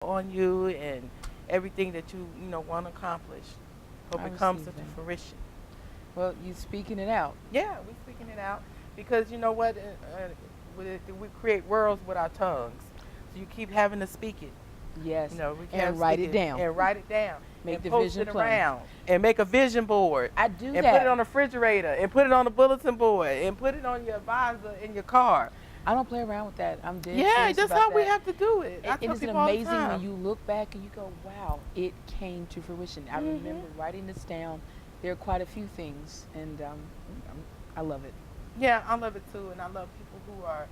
on you and everything that you want to accomplish. Hope I it comes receive into that. fruition. Well, you speaking it out. Yeah, we're speaking it out because you know what? We create worlds with our tongues. So you keep having to speak it. Yes. We can have And to write speak it it down. and write it down Make and the post vision it plain. around and make a vision board I do and that. put it on the refrigerator and put it on the bulletin board and put it on your visor in your car. I don't play around with that. I'm dead Yeah, serious that's about how that. we have to do it. I It tell is people all the amazing when time. you look back and you go, wow, it came to fruition. I remember writing this down. There are quite a few things, and I love it. Yeah, I love it too, and I love people who are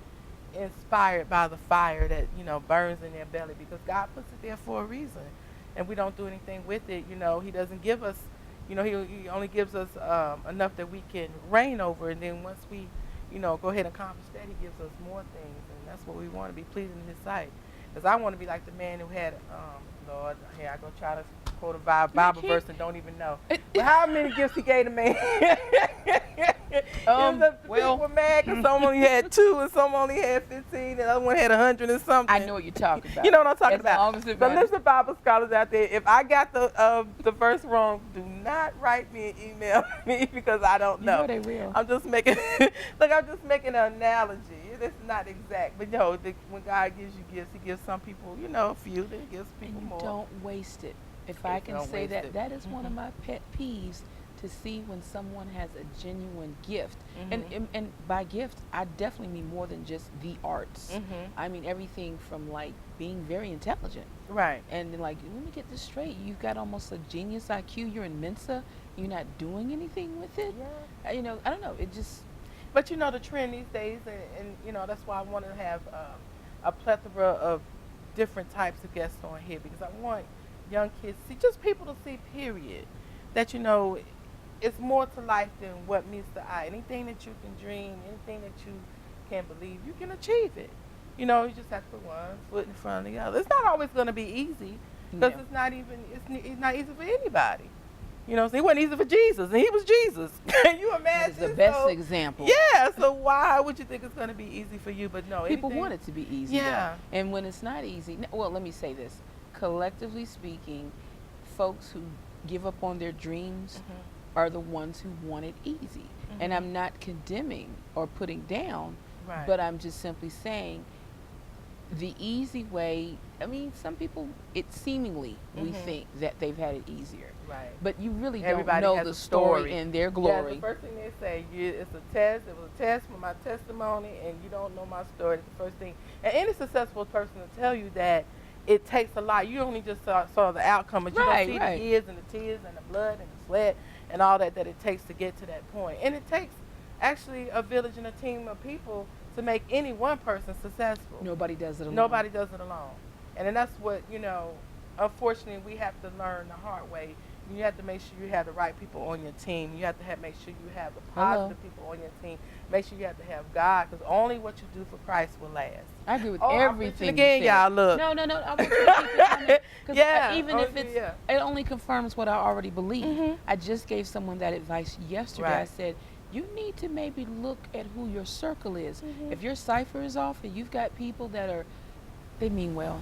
inspired by the fire that burns in their belly because God puts it there for a reason, and we don't do anything with it. He doesn't give us, he only gives us enough that we can reign over, and then once we, go ahead and accomplish that, He gives us more things, and that's what we want to be pleasing in His sight. Because I want to be like the man who had, Lord, here I go try to quote a Bible verse and don't even know. But how many gifts He gave the man? People were mad because some only had 2 and some only had 15 and the other one had 100 and something. I know what you're talking about. You know what I'm talking As long about. as it But matters. listen, Bible scholars out there, if I got the verse wrong, do not write me and email me because I don't know. You know they will. I'm just making I'm just making an analogy. It's not exact, but when God gives you gifts, He gives some people, a few, then He gives people And you more. don't waste it. If I can Don't say waste that, it. that is one of my pet peeves, to see when someone has a genuine gift. And by gift, I definitely mean more than just the arts. I mean everything from like being very intelligent. Right. And then, like, let me get this straight. You've got almost a genius IQ. You're in Mensa. You're not doing anything with it. Yeah. I don't know. It just. But the trend these days, and that's why I want to have a plethora of different types of guests on here because I want young kids to see, just people to see, period, that it's more to life than what meets the eye. Anything that you can dream, anything that you can believe, you can achieve it. You just have to put one foot in front of the other. It's not always going to be easy because No. it's not easy for anybody. So it wasn't easy for Jesus, and He was Jesus. Can you imagine? It's the best example. Yeah, so why would you think it's going to be easy for you? But no, People want it to be easy. Yeah. Though. And when it's not easy, well, let me say this. Collectively speaking, folks who give up on their dreams are the ones who want it easy. And I'm not condemning or putting down, Right. but I'm just simply saying the easy way. I mean, some people, it seemingly, we think that they've had it easier. Right. But you really Everybody don't know has the a story in their glory. Yeah, the first thing they say, it's a test. It was a test for my testimony, and you don't know my story. It's the first thing. And any successful person will tell you that it takes a lot. You only just saw the outcome, but you don't see the years and the tears and the blood and the sweat and all that it takes to get to that point. And it takes actually a village and a team of people to make any one person successful. Nobody does it alone. Nobody does it alone. And then that's what, unfortunately we have to learn the hard way. You have to make sure you have the right people on your team. You have to make sure you have the positive people on your team. Make sure you have to have God, because only what you do for Christ will last. I agree with I'm everything preaching again, you said. y'all, look. No. I want you to keep it coming. 'Cause Yeah, even if it's, yeah. it only confirms what I already believe. I just gave someone that advice yesterday. I Right. said, you need to maybe look at who your circle is. If your cipher is off and you've got people that they mean well,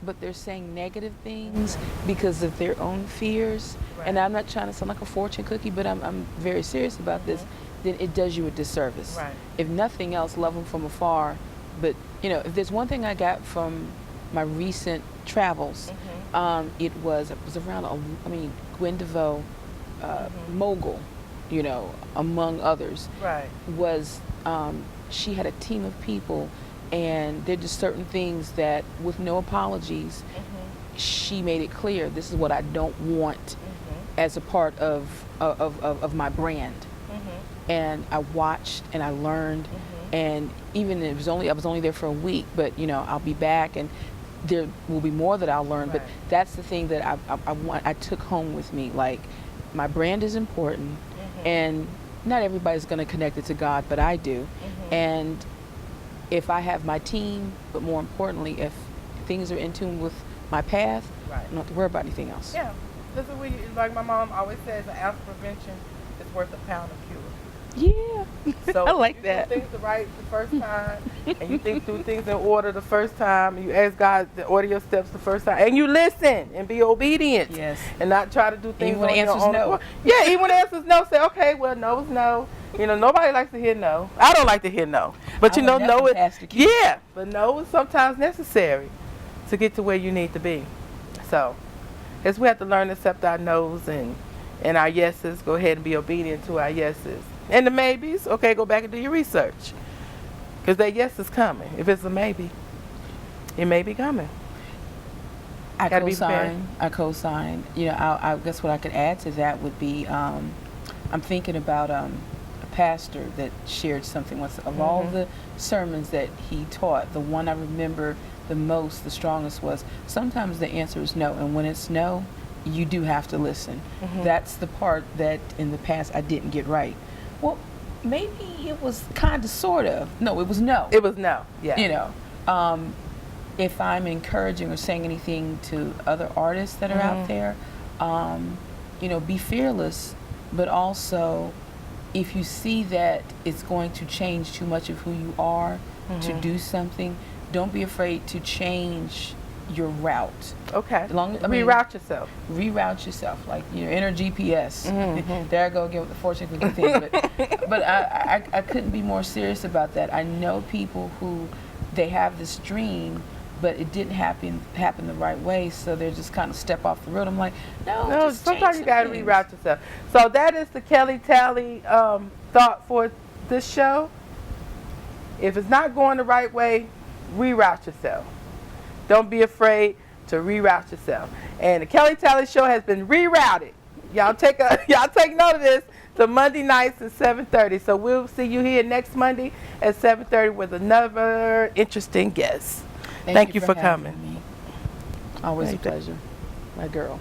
but they're saying negative things because of their own fears, and I'm not trying to sound like a fortune cookie, but I'm very serious about this, then it does you a disservice. Right. If nothing else, love them from afar. But, if there's one thing I got from my recent travels, it was around, Gwen DeVoe, mogul, among others, Right. was she had a team of people, and there are just certain things that, with no apologies, she made it clear, this is what I don't want as a part of my brand. And I watched and I learned, and even I was only there for a week, but I'll be back, and there will be more that I'll learn. But Right. that's the thing that I took home with me. Like, my brand is important, and not everybody's going to connect it to God, but I do. And if I have my team, but more importantly, if things are in tune with my path, Right. I don't have to worry about anything else. Yeah. This is like my mom always says, an ounce of prevention is worth a pound of cure. Yeah. So I like you that. do things right the first time, and you think through things in order the first time, and you ask God to order your steps the first time, and you listen and be obedient, Yes. and not try to do things Even when on the your answer's own. no. Yeah, even when the answer's no, say, okay, well, no is no. You know, nobody likes to hear no. I don't like to hear no, but I you know, learned that no from is Pastor Keith. yeah, but no is sometimes necessary to get to where you need to be. So, as we have to learn to accept our no's and our yeses, go ahead and be obedient to our yeses. And the maybes, okay, go back and do your research. Because that yes is coming. If it's a maybe, it may be coming. I Gotta be prepared. co-sign. I co-sign. You know, I guess what I could add to that would be, I'm thinking about a pastor that shared something once. Of all the sermons that he taught, the one I remember the most, the strongest was, sometimes the answer is no, and when it's no, you do have to listen. That's the part that in the past I didn't get right. Well, maybe it was kind of, sort of. No, it was no. It was no. Yeah. You know, if I'm encouraging or saying anything to other artists that are out there, you know, be fearless, but also if you see that it's going to change too much of who you are to do something, don't be afraid to change your route. Okay. I mean, Reroute yourself. Reroute yourself, like, you know, enter GPS. There I go again with the fortune cookie thing. But I couldn't be more serious about that. I know people who they have this dream, but it didn't happen the right way, so they're just kind of step off the road. I'm like, no, just sometimes you gotta things. reroute yourself. So that is the Kellie Tally thought for this show. If it's not going the right way, reroute yourself. Don't be afraid to reroute yourself. And the Kellie Tally show has been rerouted. Y'all take note of this, to Monday nights at 7:30. So we'll see you here next Monday at 7:30 with another interesting guest. Thank you for coming. Me. Always Thank a you. pleasure, my girl.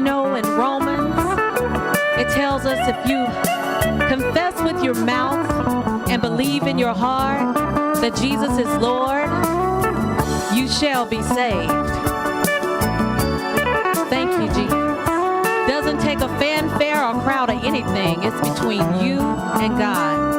know, in Romans, it tells us if you confess with your mouth and believe in your heart that Jesus is Lord, you shall be saved. Thank you, Jesus. Doesn't take a fanfare or crowd or anything. It's between you and God.